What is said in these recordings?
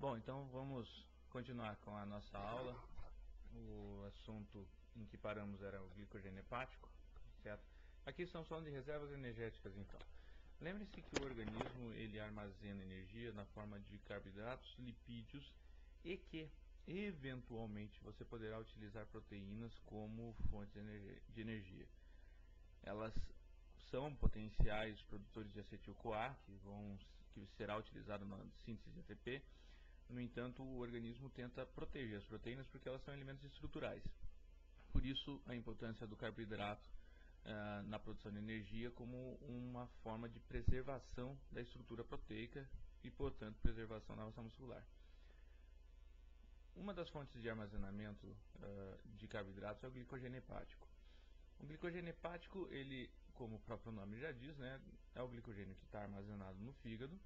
Bom, então vamos continuar com a nossa aula. O assunto em que paramos era o glicogênio hepático, certo? Aqui estamos falando de reservas energéticas, então. Lembre-se que o organismo ele armazena energia na forma de carboidratos, lipídios e que, eventualmente, você poderá utilizar proteínas como fontes de energia. Elas são potenciais produtores de acetil-CoA, que será utilizado na síntese de ATP. No entanto, o organismo tenta proteger as proteínas porque elas são elementos estruturais. Por isso, a importância do carboidrato na produção de energia como uma forma de preservação da estrutura proteica e, portanto, preservação da massa muscular. Uma das fontes de armazenamento de carboidratos é o glicogênio hepático. O glicogênio hepático, ele, como o próprio nome já diz, né, é o glicogênio que está armazenado no fígado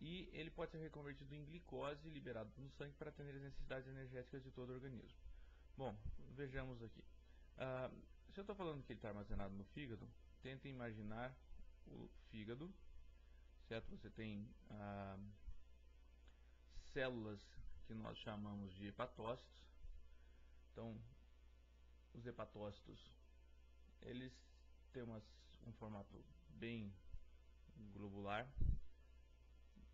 e ele pode ser reconvertido em glicose liberado no sangue para atender as necessidades energéticas de todo o organismo. Bom, vejamos aqui. Se eu estou falando que ele está armazenado no fígado, tente imaginar o fígado, certo? Você tem células que nós chamamos de hepatócitos. Então, os hepatócitos, eles têm um formato bem globular.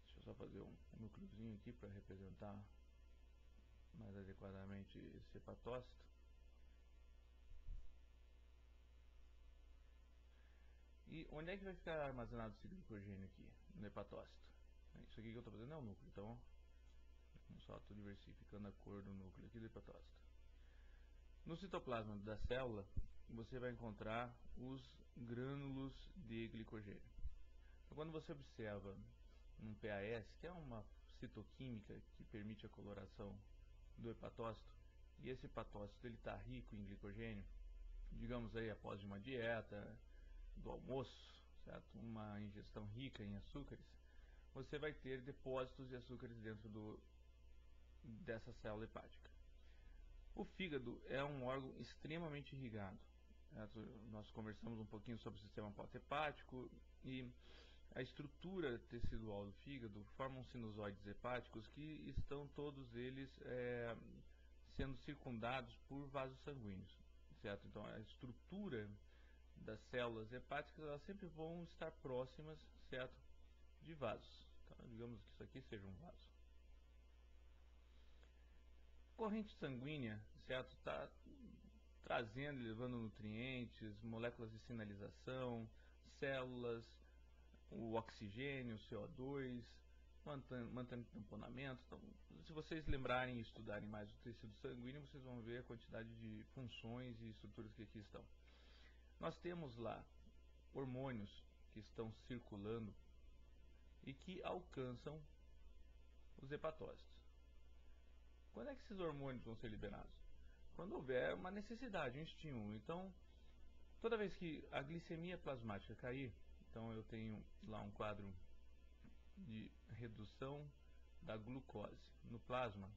Deixa eu só fazer um núcleozinho aqui para representar mais adequadamente esse hepatócito. E onde é que vai ficar armazenado esse glicogênio aqui, no hepatócito? Isso aqui que eu estou fazendo é o núcleo, então eu só estou diversificando a cor do núcleo aqui do hepatócito. No citoplasma da célula, você vai encontrar os grânulos de glicogênio. Então, quando você observa um PAS, que é uma citoquímica que permite a coloração do hepatócito, e esse hepatócito está rico em glicogênio, digamos aí após uma dieta, do almoço, certo? Uma ingestão rica em açúcares, você vai ter depósitos de açúcares dentro dessa célula hepática. O fígado é um órgão extremamente irrigado. Certo? Nós conversamos um pouquinho sobre o sistema hepático e a estrutura tecidual do fígado formam sinusoides hepáticos que estão todos eles sendo circundados por vasos sanguíneos, certo? Então a estrutura das células hepáticas elas sempre vão estar próximas, certo, de vasos. Então digamos que isso aqui seja um vaso. Corrente sanguínea, certo, está trazendo e levando nutrientes, moléculas de sinalização, células, o oxigênio, o CO2, mantendo tamponamento. Então, se vocês lembrarem e estudarem mais o tecido sanguíneo, vocês vão ver a quantidade de funções e estruturas que aqui estão. Nós temos lá hormônios que estão circulando e que alcançam os hepatócitos. Quando é que esses hormônios vão ser liberados? Quando houver uma necessidade, um estímulo. Então, toda vez que a glicemia plasmática cair, então eu tenho lá um quadro de redução da glucose no plasma,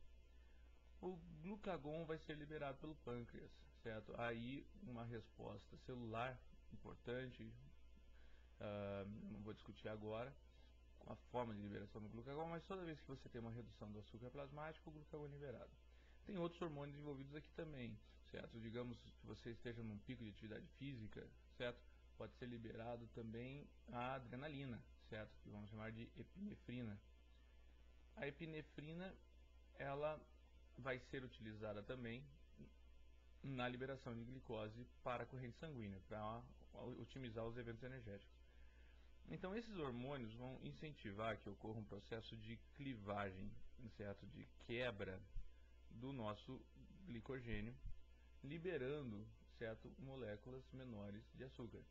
o glucagon vai ser liberado pelo pâncreas, certo? Aí uma resposta celular importante, não vou discutir agora a forma de liberação do glucagon, mas toda vez que você tem uma redução do açúcar plasmático, o glucagon é liberado. Tem outros hormônios envolvidos aqui também, certo? Digamos que você esteja num pico de atividade física, certo? Pode ser liberado também a adrenalina, certo? Que vamos chamar de epinefrina. A epinefrina, ela vai ser utilizada também na liberação de glicose para a corrente sanguínea, para otimizar os eventos energéticos. Então esses hormônios vão incentivar que ocorra um processo de clivagem, certo? De quebra do nosso glicogênio, liberando, certo, moléculas menores de açúcar,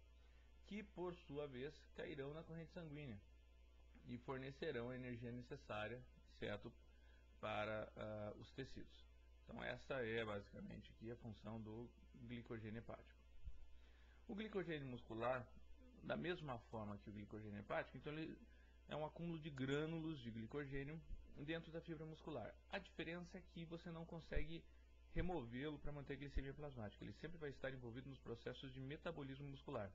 que por sua vez cairão na corrente sanguínea e fornecerão a energia necessária, certo, para os tecidos. Então essa é basicamente aqui a função do glicogênio hepático. O glicogênio muscular, da mesma forma que o glicogênio hepático, então ele é um acúmulo de grânulos de glicogênio dentro da fibra muscular. A diferença é que você não consegue removê-lo para manter a glicemia plasmática. Ele sempre vai estar envolvido nos processos de metabolismo muscular,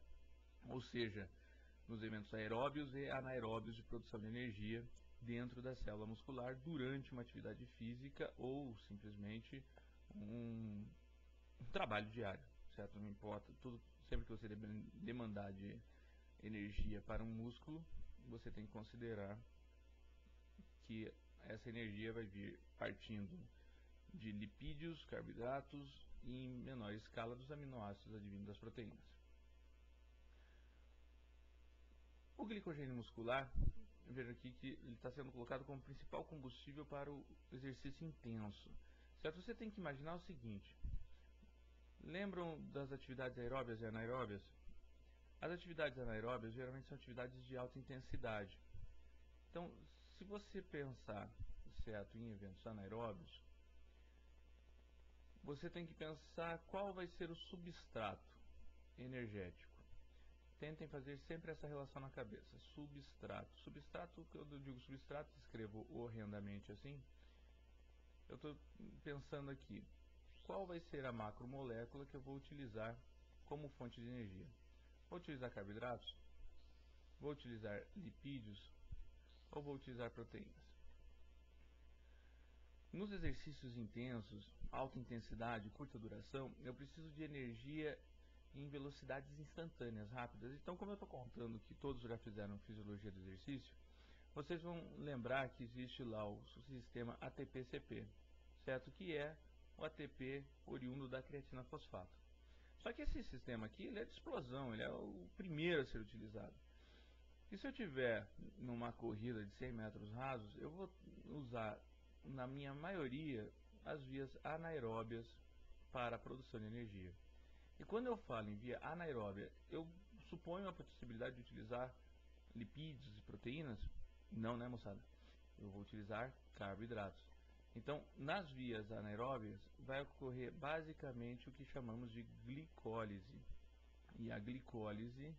ou seja, nos eventos aeróbios e anaeróbios de produção de energia dentro da célula muscular durante uma atividade física ou simplesmente um trabalho diário, certo? Não importa, tudo, sempre que você demandar de energia para um músculo, você tem que considerar que essa energia vai vir partindo de lipídios, carboidratos e em menor escala dos aminoácidos advindos das proteínas. O glicogênio muscular, veja aqui que ele está sendo colocado como principal combustível para o exercício intenso. Certo? Você tem que imaginar o seguinte: lembram das atividades aeróbias e anaeróbias? As atividades anaeróbias geralmente são atividades de alta intensidade. Então, se você pensar, certo, em eventos anaeróbios, você tem que pensar qual vai ser o substrato energético. Tentem fazer sempre essa relação na cabeça. Substrato. Substrato, quando eu digo substrato, escrevo horrendamente assim. Eu estou pensando aqui, qual vai ser a macromolécula que eu vou utilizar como fonte de energia? Vou utilizar carboidratos? Vou utilizar lipídios? Ou vou utilizar proteínas? Nos exercícios intensos, alta intensidade, curta duração, eu preciso de energia em velocidades instantâneas, rápidas. Então, como eu estou contando que todos já fizeram fisiologia do exercício, vocês vão lembrar que existe lá o sistema ATP-CP, certo? Que é o ATP oriundo da creatina fosfato. Só que esse sistema aqui, ele é de explosão, ele é o primeiro a ser utilizado. E se eu tiver numa corrida de 100 metros rasos, eu vou usar, na minha maioria, as vias anaeróbias para a produção de energia. E quando eu falo em via anaeróbia, eu suponho a possibilidade de utilizar lipídios e proteínas? Não, né, moçada? Eu vou utilizar carboidratos. Então, nas vias anaeróbias, vai ocorrer basicamente o que chamamos de glicólise. E a glicólise,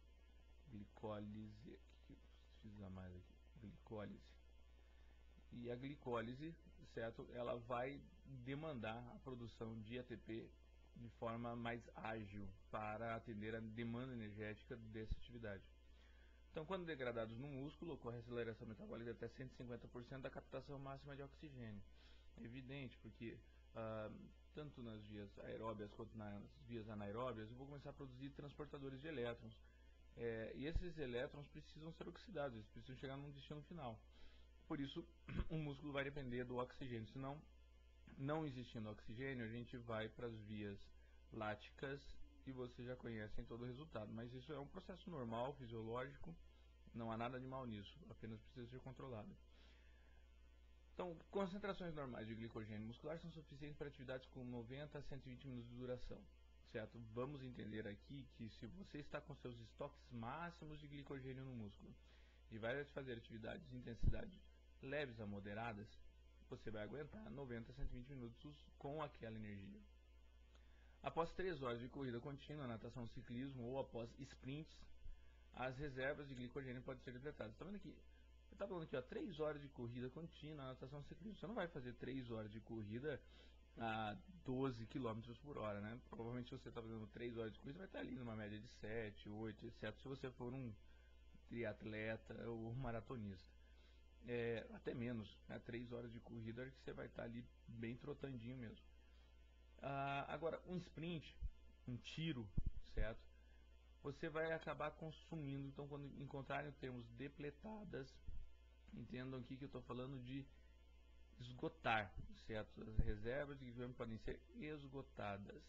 E a glicólise, certo? Ela vai demandar a produção de ATP de forma mais ágil para atender a demanda energética dessa atividade. Então, quando degradados no músculo, ocorre aceleração metabólica de até 150% da captação máxima de oxigênio. É evidente, porque tanto nas vias aeróbias quanto nas vias anaeróbias, eu vou começar a produzir transportadores de elétrons. E esses elétrons precisam ser oxidados, eles precisam chegar num destino final. Por isso, o músculo vai depender do oxigênio. Senão, não existindo oxigênio, a gente vai para as vias láticas e vocês já conhecem todo o resultado. Mas isso é um processo normal, fisiológico, não há nada de mal nisso, apenas precisa ser controlado. Então, concentrações normais de glicogênio muscular são suficientes para atividades com 90 a 120 minutos de duração. Certo? Vamos entender aqui que se você está com seus estoques máximos de glicogênio no músculo e vai fazer atividades de intensidade leves a moderadas, você vai aguentar 90 a 120 minutos com aquela energia. Após 3 horas de corrida contínua, natação, ciclismo ou após sprints, as reservas de glicogênio podem ser deletadas. Está vendo aqui? Você está falando aqui, ó, 3 horas de corrida contínua, natação, ciclismo. Você não vai fazer 3 horas de corrida a 12 km por hora, né? Provavelmente se você está fazendo 3 horas de corrida, vai estar ali numa média de 7, 8, exceto se você for um triatleta ou maratonista. Até menos, né? 3 horas de corrida é que você vai estar ali bem trotandinho mesmo. Agora, um sprint, um tiro, certo? Você vai acabar consumindo. Então, quando encontrarem termos depletadas, entendam aqui que eu estou falando de esgotar, certo? As reservas de glicogênio podem ser esgotadas.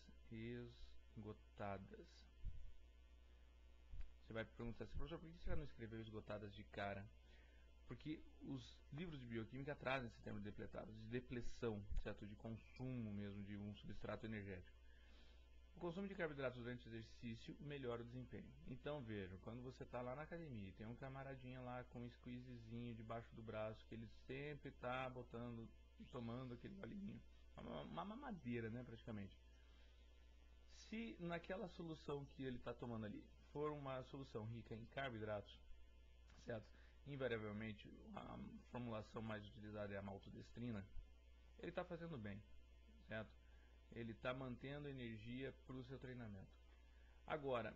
Você vai perguntar assim, professor, por que você já não escreveu esgotadas de cara? Porque os livros de bioquímica trazem esse termo depletado, de depleção, certo? De consumo mesmo de um substrato energético. O consumo de carboidratos durante o exercício melhora o desempenho. Então veja, quando você está lá na academia e tem um camaradinha lá com um squeezezinho debaixo do braço, que ele sempre está tomando aquele bolinho, uma mamadeira, né, praticamente. Se naquela solução que ele está tomando ali for uma solução rica em carboidratos, certo? Invariavelmente a formulação mais utilizada é a maltodestrina, ele está fazendo bem, certo? Ele está mantendo energia para o seu treinamento. Agora,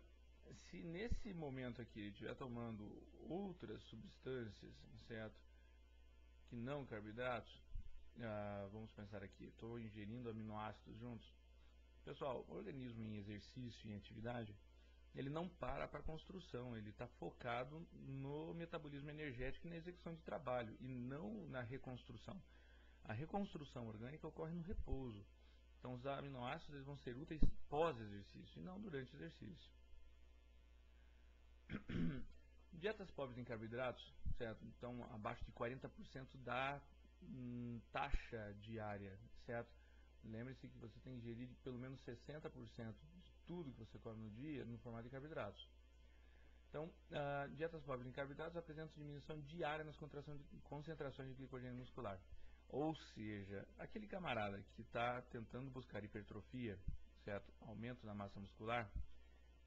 se nesse momento aqui ele estiver tomando outras substâncias, certo? que não carboidratos, vamos pensar aqui, estou ingerindo aminoácidos juntos. Pessoal, o organismo em exercício, em atividade, ele não para para construção, ele está focado no metabolismo energético e na execução de trabalho, e não na reconstrução. A reconstrução orgânica ocorre no repouso. Então os aminoácidos eles vão ser úteis pós-exercício e não durante o exercício. Dietas pobres em carboidratos, certo? Então abaixo de 40% da taxa diária, certo? Lembre-se que você tem que ingerir pelo menos 60% de tudo que você come no dia no formato de carboidratos. Então, dietas pobres em carboidratos apresentam diminuição diária nas concentrações de glicogênio muscular. Ou seja, aquele camarada que está tentando buscar hipertrofia, certo? Aumento na massa muscular,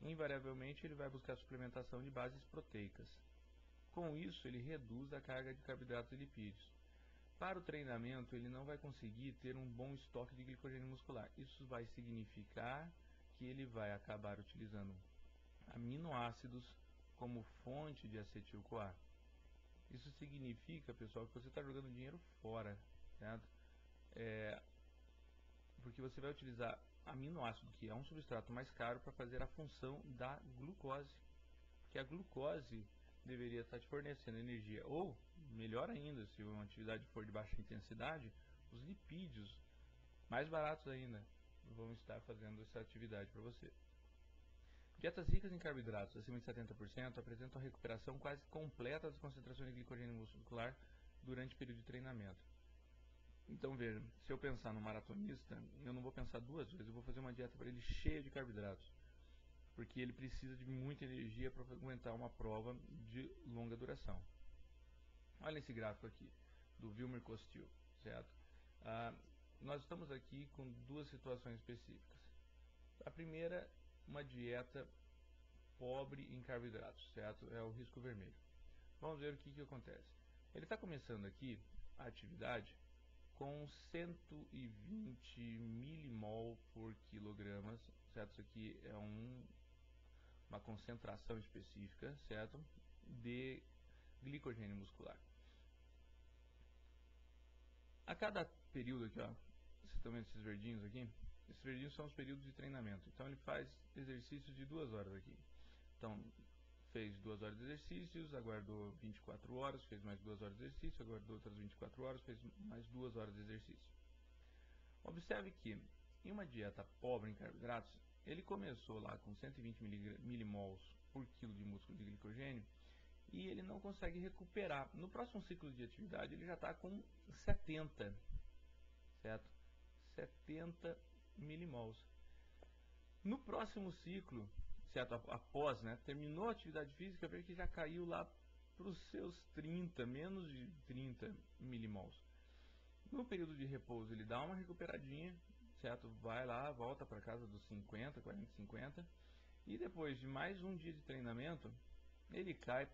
invariavelmente ele vai buscar suplementação de bases proteicas. Com isso, ele reduz a carga de carboidratos e lipídios. Para o treinamento, ele não vai conseguir ter um bom estoque de glicogênio muscular. Isso vai significar que ele vai acabar utilizando aminoácidos como fonte de acetil-CoA. Isso significa, pessoal, que você está jogando dinheiro fora, certo? Porque você vai utilizar aminoácido, que é um substrato mais caro, para fazer a função da glucose. Que a glucose deveria estar te fornecendo energia. Ou, melhor ainda, se uma atividade for de baixa intensidade, os lipídios, mais baratos ainda, vão estar fazendo essa atividade para você. Dietas ricas em carboidratos, acima de 70%, apresentam a recuperação quase completa das concentrações de glicogênio muscular durante o período de treinamento. Então veja, se eu pensar no maratonista, eu não vou pensar duas vezes, eu vou fazer uma dieta para ele cheia de carboidratos. Porque ele precisa de muita energia para aguentar uma prova de longa duração. Olha esse gráfico aqui, do Wilmer Costil, certo? Nós estamos aqui com duas situações específicas. A primeira, uma dieta pobre em carboidratos, certo? É o risco vermelho. Vamos ver o que acontece. Ele está começando aqui a atividade com 120 milimol por quilogramas, certo? Isso aqui é uma concentração específica, certo? De glicogênio muscular. A cada período aqui, ó, vocês estão vendo esses verdinhos aqui? Esses verdinhos são os períodos de treinamento. Então ele faz exercícios de 2 horas aqui. Então fez 2 horas de exercícios, aguardou 24 horas, fez mais 2 horas de exercício, aguardou outras 24 horas, fez mais 2 horas de exercício. Observe que em uma dieta pobre em carboidratos, ele começou lá com 120 milimols por quilo de músculo de glicogênio e ele não consegue recuperar. No próximo ciclo de atividade ele já está com 70, certo? 70 milimols. No próximo ciclo, certo? Após, né, terminou a atividade física, vê que já caiu lá para os seus 30, menos de 30 milimols. No período de repouso ele dá uma recuperadinha, certo? Vai lá, volta para casa dos 50, 40, 50. E depois de mais um dia de treinamento, ele cai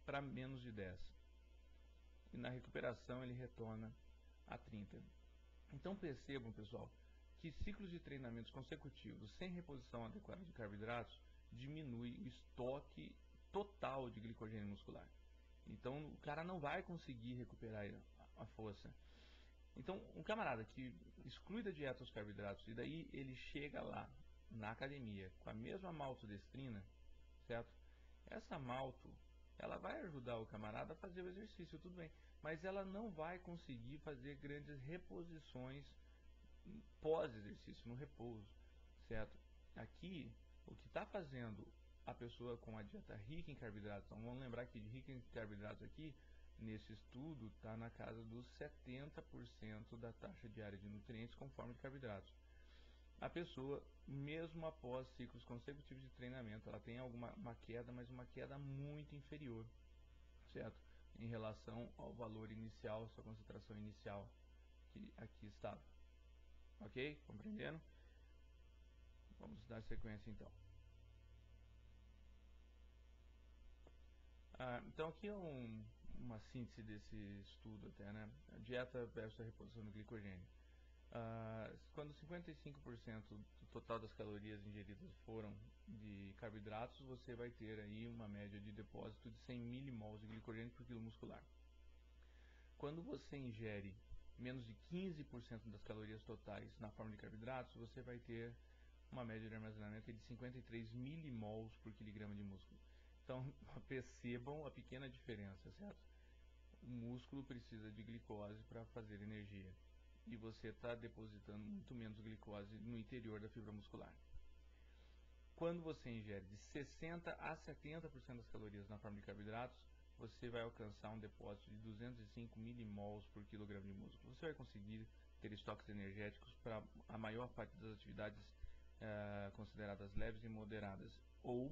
para menos de 10. E na recuperação ele retorna a 30. Então percebam, pessoal, que ciclos de treinamentos consecutivos sem reposição adequada de carboidratos diminui o estoque total de glicogênio muscular. Então o cara não vai conseguir recuperar a força. Então, um camarada que exclui da dieta os carboidratos e daí ele chega lá na academia com a mesma maltodestrina, certo? Essa malto, ela vai ajudar o camarada a fazer o exercício, tudo bem, mas ela não vai conseguir fazer grandes reposições pós-exercício, no repouso, certo? Aqui, o que está fazendo a pessoa com a dieta rica em carboidratos, então vamos lembrar que de rica em carboidratos aqui, nesse estudo, está na casa dos 70% da taxa diária de nutrientes conforme de carboidratos. A pessoa, mesmo após ciclos consecutivos de treinamento, ela tem uma queda, mas uma queda muito inferior, certo? Em relação ao valor inicial, sua concentração inicial, que aqui estava. Ok? Compreendendo? Vamos dar sequência então. Então aqui é uma síntese desse estudo até, né? A dieta versus a reposição do glicogênio. Quando 55% do total das calorias ingeridas foram de carboidratos, você vai ter aí uma média de depósito de 100 milimols de glicogênio por quilo muscular. Quando você ingere menos de 15% das calorias totais na forma de carboidratos, você vai ter uma média de armazenamento de 53 milimols por quilograma de músculo. Então, percebam a pequena diferença, certo? O músculo precisa de glicose para fazer energia e você está depositando muito menos glicose no interior da fibra muscular. Quando você ingere de 60 a 70% das calorias na forma de carboidratos, você vai alcançar um depósito de 205 milimols por quilograma de músculo. Você vai conseguir ter estoques energéticos para a maior parte das atividades consideradas leves e moderadas, ou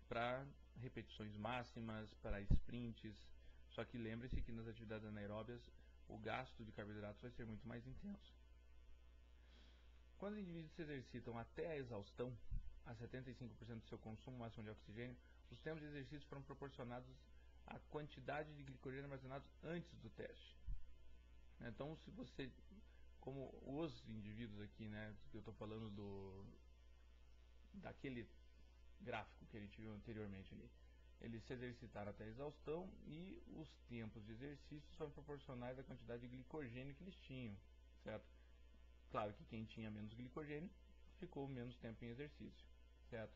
para repetições máximas, para sprints. Só que lembre-se que nas atividades anaeróbias o gasto de carboidratos vai ser muito mais intenso. Quando os indivíduos se exercitam até a exaustão, a 75% do seu consumo máximo de oxigênio, os tempos de exercício foram proporcionados à quantidade de glicogênio armazenado antes do teste. Então, se você, como os indivíduos aqui, né, eu estou falando daquele gráfico que a gente viu anteriormente ali, eles se exercitaram até a exaustão e os tempos de exercício são proporcionais à quantidade de glicogênio que eles tinham, certo? Claro que quem tinha menos glicogênio ficou menos tempo em exercício, certo?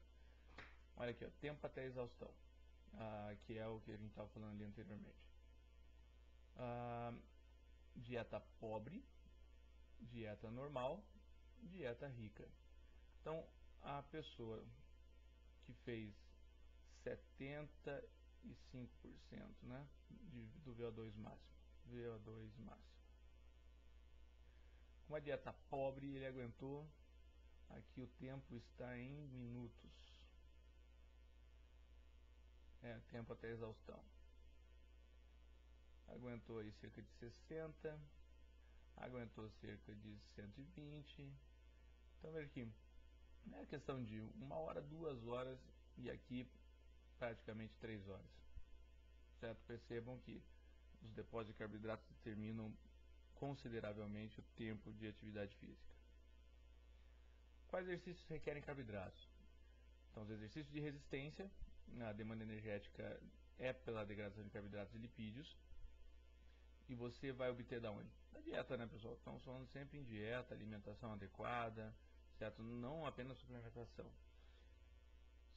Olha aqui, ó, tempo até a exaustão, que é o que a gente estava falando ali anteriormente. Dieta pobre, dieta normal, dieta rica. Então, a pessoa que fez 75%, né, do VO2 máximo. Com uma dieta pobre, ele aguentou, aqui o tempo está em minutos. Tempo até exaustão. Aguentou aí cerca de 60, aguentou cerca de 120. Então veja aqui, é questão de 1 hora, 2 horas e aqui praticamente 3 horas. Certo? Percebam que os depósitos de carboidratos determinam consideravelmente o tempo de atividade física. Quais exercícios requerem carboidratos? Então, os exercícios de resistência, a demanda energética é pela degradação de carboidratos e lipídios. E você vai obter da onde? Da dieta, né, pessoal? Estamos falando sempre em dieta, alimentação adequada, certo? Não apenas suplementação.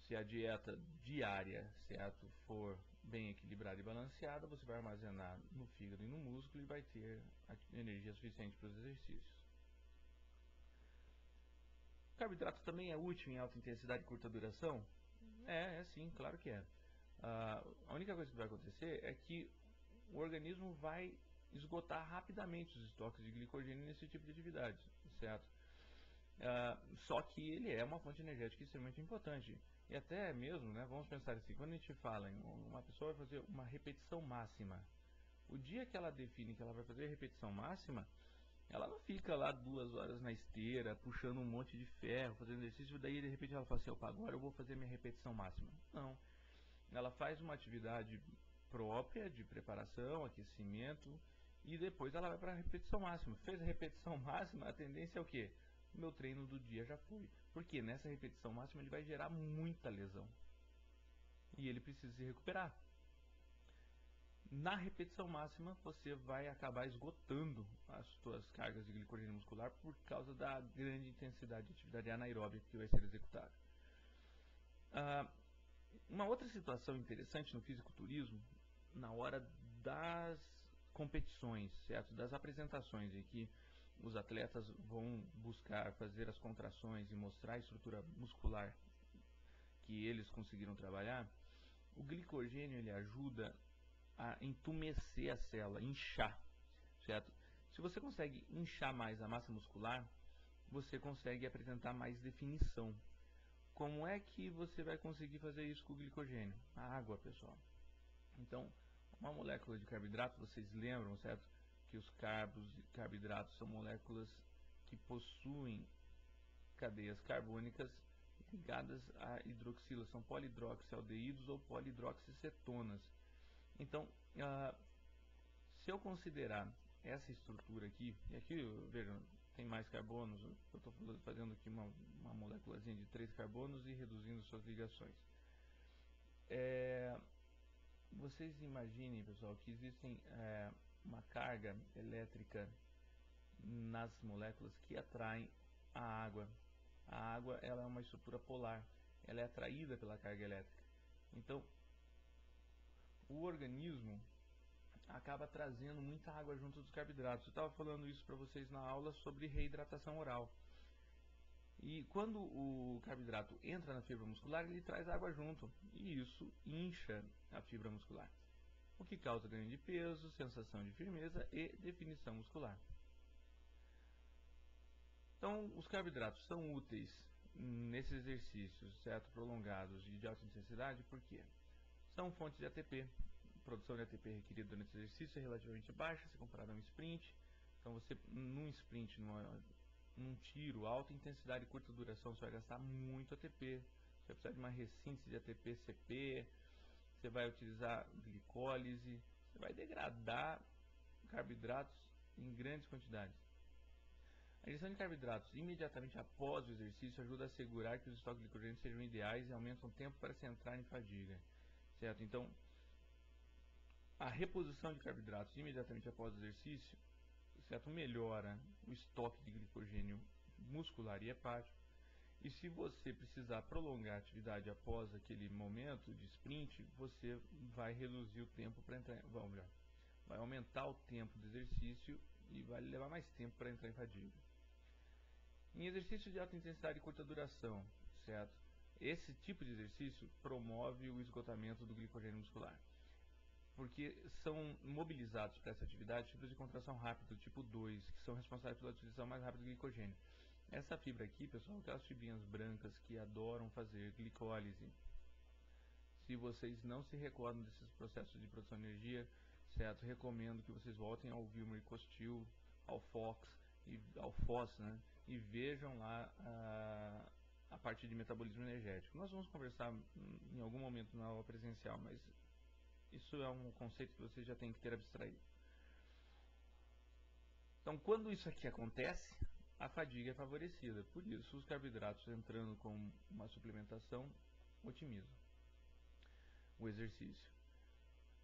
Se a dieta diária, certo, for bem equilibrada e balanceada, você vai armazenar no fígado e no músculo e vai ter energia suficiente para os exercícios. O carboidrato também é útil em alta intensidade e curta duração? É sim, claro que é. A única coisa que vai acontecer é que o organismo vai esgotar rapidamente os estoques de glicogênio nesse tipo de atividade, certo? Só que ele é uma fonte energética extremamente importante. E até mesmo, né, vamos pensar assim, quando a gente fala em uma pessoa vai fazer uma repetição máxima, o dia que ela define que ela vai fazer a repetição máxima, ela não fica lá 2 horas na esteira, puxando um monte de ferro, fazendo exercício, daí de repente ela fala assim, opa, agora eu vou fazer minha repetição máxima. Não. Ela faz uma atividade própria de preparação, aquecimento, e depois ela vai para a repetição máxima. Fez a repetição máxima, a tendência é o quê? O meu treino do dia já foi. Porque nessa repetição máxima ele vai gerar muita lesão. E ele precisa se recuperar. Na repetição máxima, você vai acabar esgotando as suas cargas de glicogênio muscular por causa da grande intensidade de atividade anaeróbica que vai ser executada. Uma outra situação interessante no fisiculturismo, na hora das competições, certo? Das apresentações, em que os atletas vão buscar fazer as contrações e mostrar a estrutura muscular que eles conseguiram trabalhar, o glicogênio ele ajuda a entumecer a célula, inchar, certo? Se você consegue inchar mais a massa muscular, você consegue apresentar mais definição. Como é que você vai conseguir fazer isso com o glicogênio? A água, pessoal. Então, uma molécula de carboidrato, vocês lembram, certo? Que os carboidratos são moléculas que possuem cadeias carbônicas ligadas a hidroxila, são polihidroxialdeídos ou polihidroxicetonas. Então, se eu considerar essa estrutura aqui, e aqui, vejam, tem mais carbonos, eu estou fazendo aqui uma moléculazinha de 3 carbonos e reduzindo suas ligações. vocês imaginem, pessoal, que existem uma carga elétrica nas moléculas que atraem a água. A água, ela é uma estrutura polar, ela é atraída pela carga elétrica. Então, o organismo acaba trazendo muita água junto dos carboidratos. Eu estava falando isso para vocês na aula sobre reidratação oral. E quando o carboidrato entra na fibra muscular, ele traz água junto, e isso incha a fibra muscular, o que causa ganho de peso, sensação de firmeza e definição muscular. Então, os carboidratos são úteis nesses exercícios, certo, prolongados e de alta intensidade, porque são fontes de ATP. A produção de ATP requerida durante o exercício é relativamente baixa se comparado a um sprint. Então, você num sprint, num tiro, alta intensidade e curta duração, você vai gastar muito ATP. Você vai precisar de uma ressíntese de ATP-CP, você vai utilizar glicólise, você vai degradar carboidratos em grandes quantidades. A ingestão de carboidratos imediatamente após o exercício ajuda a assegurar que os estoques de glicogênio sejam ideais e aumentam o tempo para se entrar em fadiga, certo? Então, a reposição de carboidratos imediatamente após o exercício, certo, melhora o estoque de glicogênio muscular e hepático. E se você precisar prolongar a atividade após aquele momento de sprint, você vai reduzir o tempo para entrar, vai aumentar o tempo do exercício e vai levar mais tempo para entrar em fadiga. Em exercício de alta intensidade e curta duração, certo? Esse tipo de exercício promove o esgotamento do glicogênio muscular, porque são mobilizados para essa atividade fibras de contração rápida, do tipo 2, que são responsáveis pela utilização mais rápida do glicogênio. Essa fibra aqui, pessoal, aquelas fibrinhas brancas que adoram fazer glicólise. Se vocês não se recordam desses processos de produção de energia, certo, recomendo que vocês voltem ao Wilmer Costil, ao Fox e ao Foss, né, e vejam lá a parte de metabolismo energético. Nós vamos conversar em algum momento na aula presencial, mas isso é um conceito que vocês já têm que ter abstraído. Então, quando isso aqui acontece, a fadiga é favorecida. Por isso, os carboidratos entrando com uma suplementação otimizam o exercício.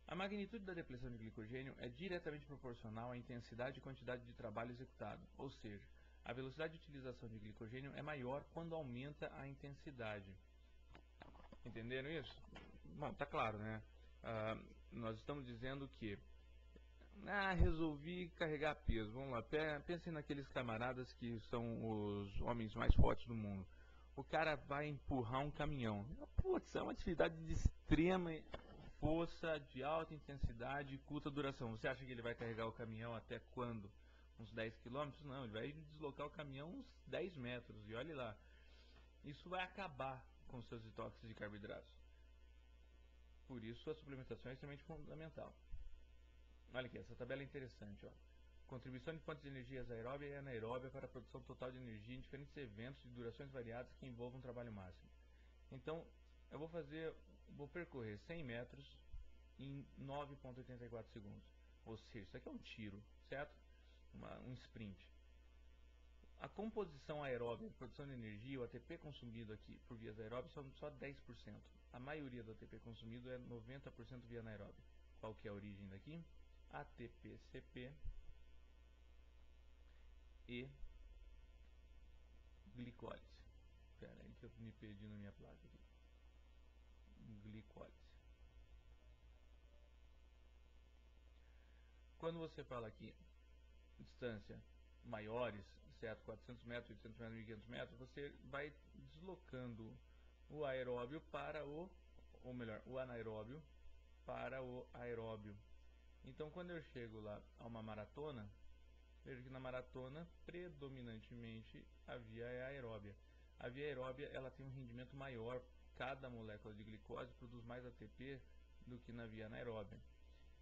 A magnitude da depleção de glicogênio é diretamente proporcional à intensidade e quantidade de trabalho executado, ou seja, a velocidade de utilização de glicogênio é maior quando aumenta a intensidade. Entenderam isso? Bom, tá claro, né? Nós estamos dizendo que resolvi carregar peso. Vamos lá, pensem naqueles camaradas que são os homens mais fortes do mundo. O cara vai empurrar um caminhão. Putz, é uma atividade de extrema força, de alta intensidade e curta duração. Você acha que ele vai carregar o caminhão até quando? Uns 10 km? Não, ele vai deslocar o caminhão uns 10 metros. E olhe lá, isso vai acabar com seus estoques de carboidratos. Por isso a suplementação é extremamente fundamental. Olha aqui, essa tabela é interessante. Ó. Contribuição de fontes de energias aeróbia e anaeróbia para a produção total de energia em diferentes eventos de durações variadas que envolvam trabalho máximo. Então, eu vou percorrer 100 metros em 9,84 segundos. Ou seja, isso aqui é um tiro, certo? Um sprint. A composição aeróbia de produção de energia, o ATP consumido aqui por vias aeróbias, são só 10%. A maioria do ATP consumido é 90% via anaeróbia. Qual que é a origem daqui? ATP-CP e glicólise. Espera aí que eu me perdi na minha placa aqui. Glicólise. Quando você fala aqui distância maiores, certo, 400 metros, 800 metros, 1500 metros, você vai deslocando o aeróbio para o anaeróbio para o aeróbio. Então, quando eu chego lá a uma maratona, vejo que na maratona, predominantemente, a via é aeróbia. A via aeróbia ela tem um rendimento maior, cada molécula de glicose produz mais ATP do que na via anaeróbia.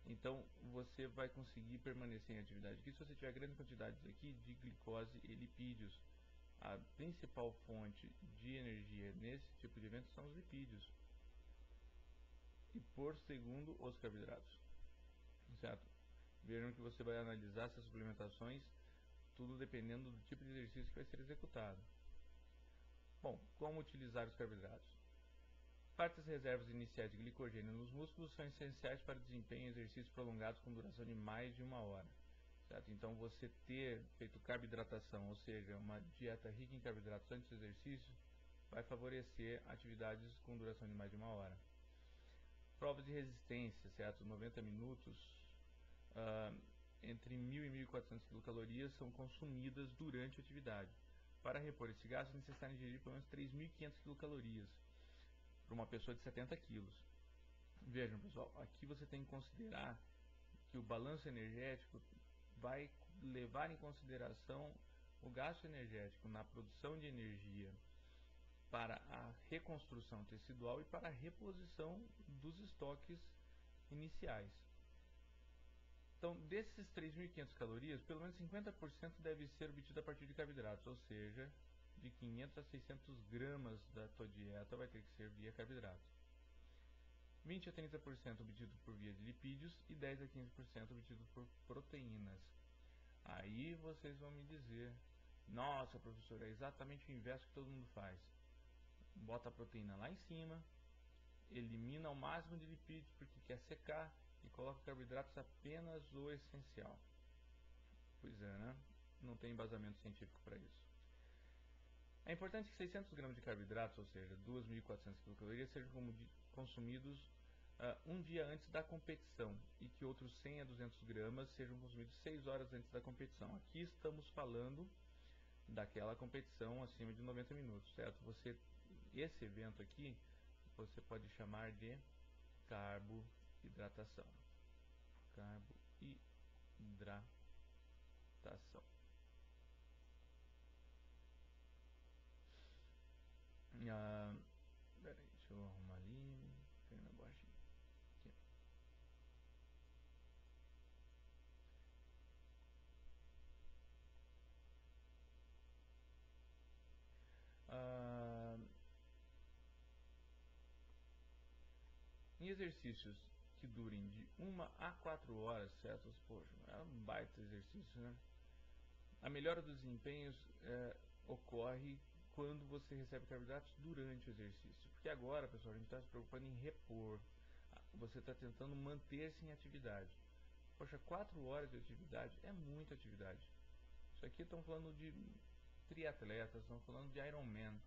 Então, você vai conseguir permanecer em atividade aqui se você tiver grandes quantidades aqui de glicose e lipídios. A principal fonte de energia nesse tipo de evento são os lipídios. E por segundo, os carboidratos. Certo? Vejam que você vai analisar essas suplementações, tudo dependendo do tipo de exercício que vai ser executado. Bom, como utilizar os carboidratos? Fartas reservas iniciais de glicogênio nos músculos são essenciais para desempenho em exercícios prolongados com duração de mais de 1 hora. Certo? Então, você ter feito carboidratação, ou seja, uma dieta rica em carboidratos antes do exercício, vai favorecer atividades com duração de mais de 1 hora. Provas de resistência, certo? 90 minutos, entre 1.000 e 1.400 quilocalorias são consumidas durante a atividade. Para repor esse gasto, é necessário ingerir pelo menos 3.500 quilocalorias para uma pessoa de 70 quilos. Vejam, pessoal, aqui você tem que considerar que o balanço energético vai levar em consideração o gasto energético na produção de energia para a reconstrução tecidual e para a reposição dos estoques iniciais. Então, desses 3.500 calorias, pelo menos 50% deve ser obtido a partir de carboidratos, ou seja, de 500 a 600 gramas da tua dieta vai ter que ser via carboidratos. 20 a 30% obtido por via de lipídios e 10 a 15% obtido por proteínas. Aí vocês vão me dizer, nossa, professor, é exatamente o inverso que todo mundo faz. Bota a proteína lá em cima, elimina o máximo de lipídios porque quer secar e coloca carboidratos apenas o essencial. Pois é, né? Não tem embasamento científico para isso. É importante que 600 gramas de carboidratos, ou seja, 2.400 quilocalorias, sejam consumidos um dia antes da competição e que outros 100 a 200 gramas sejam consumidos 6 horas antes da competição. Aqui estamos falando daquela competição acima de 90 minutos, certo? Esse evento aqui você pode chamar de carboidratação. Carboidratação. Peraí, deixa eu arrumar ali. Pega minha borrachinha. Aqui. Em exercícios que durem de 1 a 4 horas, certo? Poxa, é um baita exercício, né? A melhora dos desempenhos ocorre quando você recebe carboidratos durante o exercício. Porque agora, pessoal, a gente está se preocupando em repor. Você está tentando manter-se em atividade. Poxa, 4 horas de atividade é muita atividade. Isso aqui estão falando de triatletas, estão falando de Ironman.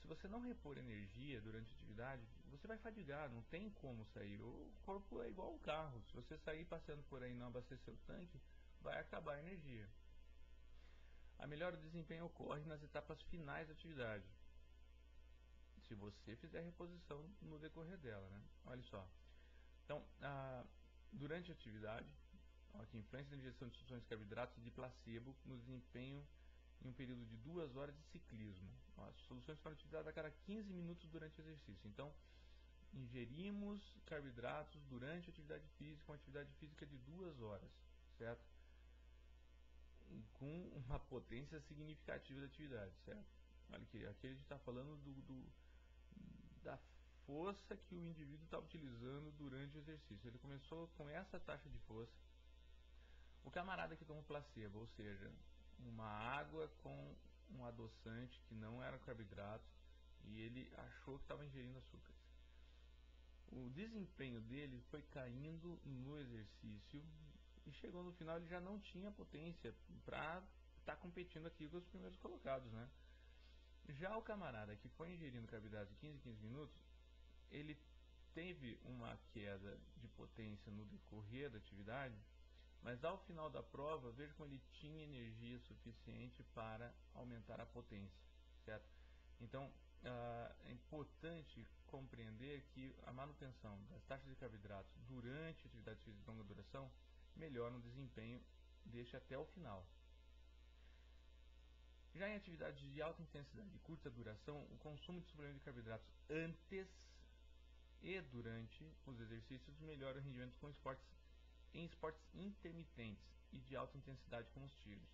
Se você não repor energia durante a atividade, você vai fadigar, não tem como sair. O corpo é igual um carro. Se você sair passeando por aí e não abastecer o tanque, vai acabar a energia. A melhora do desempenho ocorre nas etapas finais da atividade, se você fizer reposição no decorrer dela, né? Olha só. Então, durante a atividade, aqui, influência na ingestão de substâncias de carboidratos e de placebo no desempenho em um período de 2 horas de ciclismo. As soluções foram utilizadas a cada 15 minutos durante o exercício. Então, ingerimos carboidratos durante a atividade física, uma atividade física de 2 horas, certo? Com uma potência significativa da atividade, certo? Olha aqui, aqui a gente está falando da força que o indivíduo está utilizando durante o exercício. Ele começou com essa taxa de força. O camarada que tomou placebo, ou seja, uma água com um adoçante que não era carboidrato, e ele achou que estava ingerindo açúcares. O desempenho dele foi caindo no exercício e chegou no final, ele já não tinha potência para estar competindo aqui com os primeiros colocados, né? Já o camarada que foi ingerindo carboidratos de 15 em 15 minutos, ele teve uma queda de potência no decorrer da atividade, mas ao final da prova, veja como ele tinha energia suficiente para aumentar a potência, certo? Então, é importante compreender que a manutenção das taxas de carboidratos durante a atividade física de longa duração melhora o desempenho deste até o final. Já em atividades de alta intensidade e curta duração, o consumo de suplemento de carboidratos antes e durante os exercícios melhora o rendimento em esportes intermitentes e de alta intensidade como os tiros.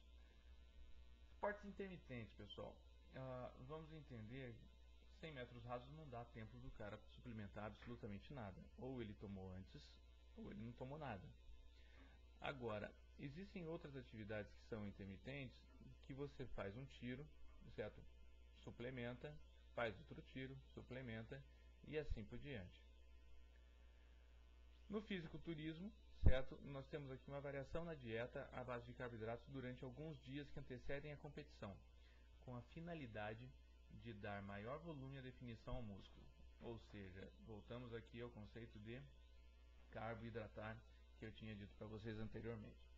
Esportes intermitentes, pessoal, vamos entender, 100 metros rasos não dá tempo do cara suplementar absolutamente nada. Ou ele tomou antes, ou ele não tomou nada. Agora, existem outras atividades que são intermitentes, que você faz um tiro, certo? Suplementa, faz outro tiro, suplementa, e assim por diante. No fisiculturismo, certo, nós temos aqui uma variação na dieta à base de carboidratos durante alguns dias que antecedem a competição, com a finalidade de dar maior volume e definição ao músculo. Ou seja, voltamos aqui ao conceito de carboidratar que eu tinha dito para vocês anteriormente.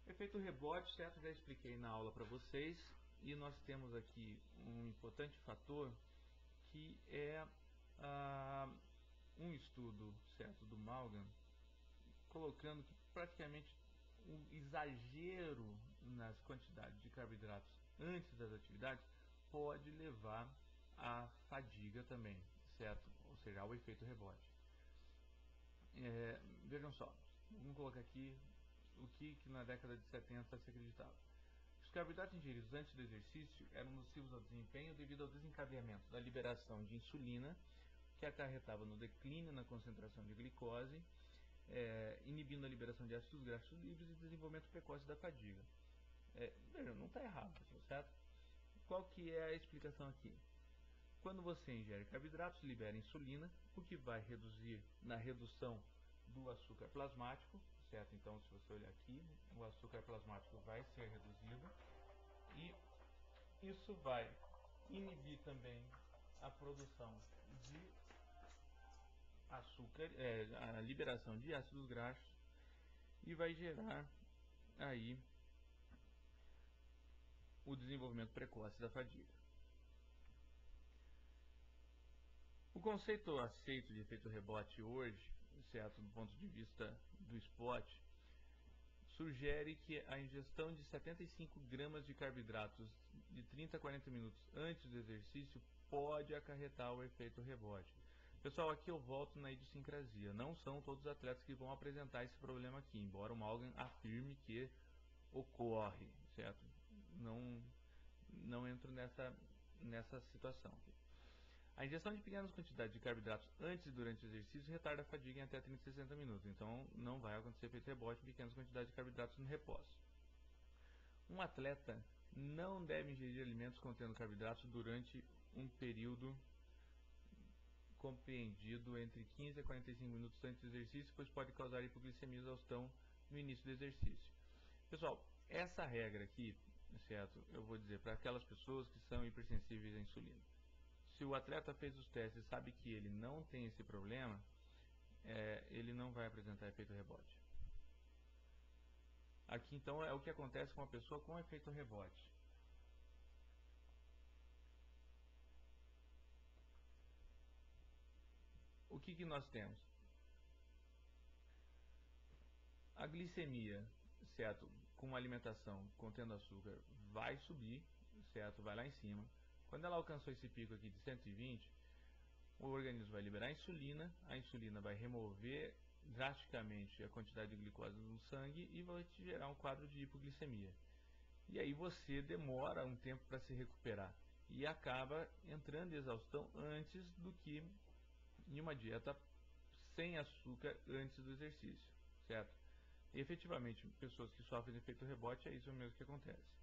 Efeito rebote, certo? Já expliquei na aula para vocês, e nós temos aqui um importante fator que é um estudo, certo, do Malgan, colocando que praticamente um exagero nas quantidades de carboidratos antes das atividades pode levar à fadiga também, certo? Ou seja, ao efeito rebote. Vejam só, vamos colocar aqui o que na década de 70 se acreditava. Os carboidratos ingeridos antes do exercício eram nocivos ao desempenho devido ao desencadeamento da liberação de insulina, que acarretava no declínio na concentração de glicose, inibindo a liberação de ácidos graxos livres e desenvolvimento precoce da fadiga. Vejam, não está errado, certo? Qual que é a explicação aqui? Quando você ingere carboidratos, libera insulina, o que vai reduzir na redução do açúcar plasmático, certo? Então, se você olhar aqui, o açúcar plasmático vai ser reduzido e isso vai inibir também a produção de açúcar, a liberação de ácidos graxos, e vai gerar aí o desenvolvimento precoce da fadiga. O conceito aceito de efeito rebote hoje, certo, do ponto de vista do esporte, sugere que a ingestão de 75 gramas de carboidratos de 30 a 40 minutos antes do exercício pode acarretar o efeito rebote. Pessoal, aqui eu volto na idiosincrasia. Não são todos os atletas que vão apresentar esse problema aqui, embora o Malgan afirme que ocorre, certo? Não entro nessa situação. A ingestão de pequenas quantidades de carboidratos antes e durante o exercício retarda a fadiga em até 30 a 60 minutos. Então, não vai acontecer efeito rebote em pequenas quantidades de carboidratos no repouso. Um atleta não deve ingerir alimentos contendo carboidratos durante um período compreendido entre 15 a 45 minutos antes do exercício, pois pode causar hipoglicemia e exaustão no início do exercício. Pessoal, essa regra aqui, certo, eu vou dizer para aquelas pessoas que são hipersensíveis à insulina. Se o atleta fez os testes e sabe que ele não tem esse problema, ele não vai apresentar efeito rebote. Aqui então é o que acontece com uma pessoa com efeito rebote. O que nós temos? A glicemia, certo, com uma alimentação contendo açúcar, vai subir, certo, vai lá em cima. Quando ela alcançou esse pico aqui de 120, o organismo vai liberar a insulina vai remover drasticamente a quantidade de glicose no sangue e vai te gerar um quadro de hipoglicemia. E aí você demora um tempo para se recuperar e acaba entrando em exaustão antes do que em uma dieta sem açúcar antes do exercício, certo? E efetivamente, pessoas que sofrem de efeito rebote, é isso mesmo que acontece.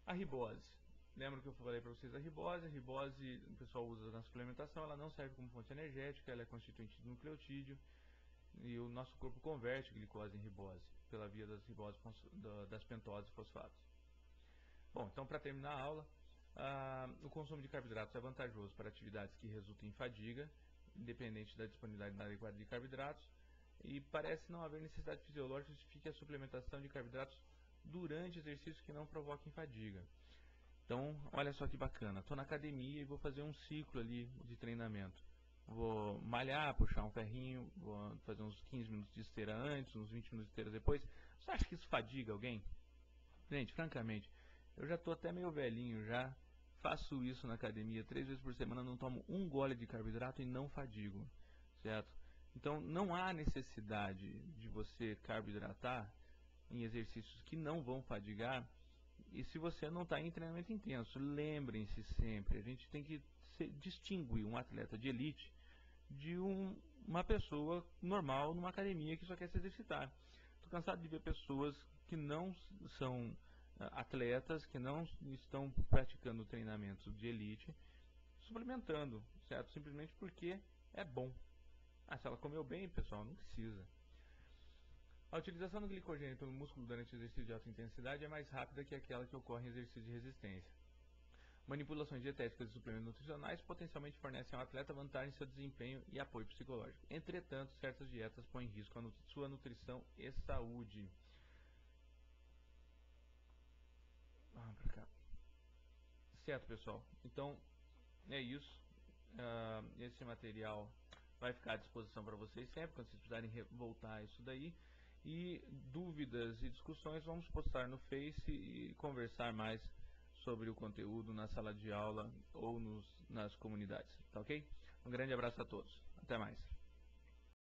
A ribose. Lembra que eu falei para vocês a ribose? A ribose o pessoal usa na suplementação, ela não serve como fonte energética, ela é constituinte de nucleotídeo e o nosso corpo converte glicose em ribose pela via das pentoses fosfatos. Bom, então para terminar a aula, o consumo de carboidratos é vantajoso para atividades que resultam em fadiga, independente da disponibilidade adequada de carboidratos, e parece não haver necessidade fisiológica que justifique a suplementação de carboidratos durante exercícios que não provoquem fadiga. Então, olha só que bacana, estou na academia e vou fazer um ciclo ali de treinamento. Vou malhar, puxar um ferrinho, vou fazer uns 15 minutos de esteira antes, uns 20 minutos de esteira depois. Você acha que isso fadiga alguém? Gente, francamente, eu já estou até meio velhinho, já faço isso na academia 3 vezes por semana, não tomo um gole de carboidrato e não fadigo, certo? Então, não há necessidade de você carboidratar em exercícios que não vão fadigar. E se você não está em treinamento intenso, lembrem-se sempre, a gente tem que distinguir um atleta de elite de uma pessoa normal numa academia que só quer se exercitar. Estou cansado de ver pessoas que não são atletas que não estão praticando treinamento de elite, suplementando, certo? Simplesmente porque é bom. Se ela comeu bem, pessoal, não precisa. A utilização do glicogênio pelo músculo durante exercício de alta intensidade é mais rápida que aquela que ocorre em exercício de resistência. Manipulações dietéticas e suplementos nutricionais potencialmente fornecem ao atleta vantagem em seu desempenho e apoio psicológico. Entretanto, certas dietas põem em risco a sua nutrição e saúde. Vamos pra cá. Certo, pessoal. Então, é isso. Esse material vai ficar à disposição para vocês sempre, quando vocês precisarem voltar a isso daí. E dúvidas e discussões vamos postar no Face e conversar mais sobre o conteúdo na sala de aula ou nas comunidades, tá ok? Um grande abraço a todos. Até mais.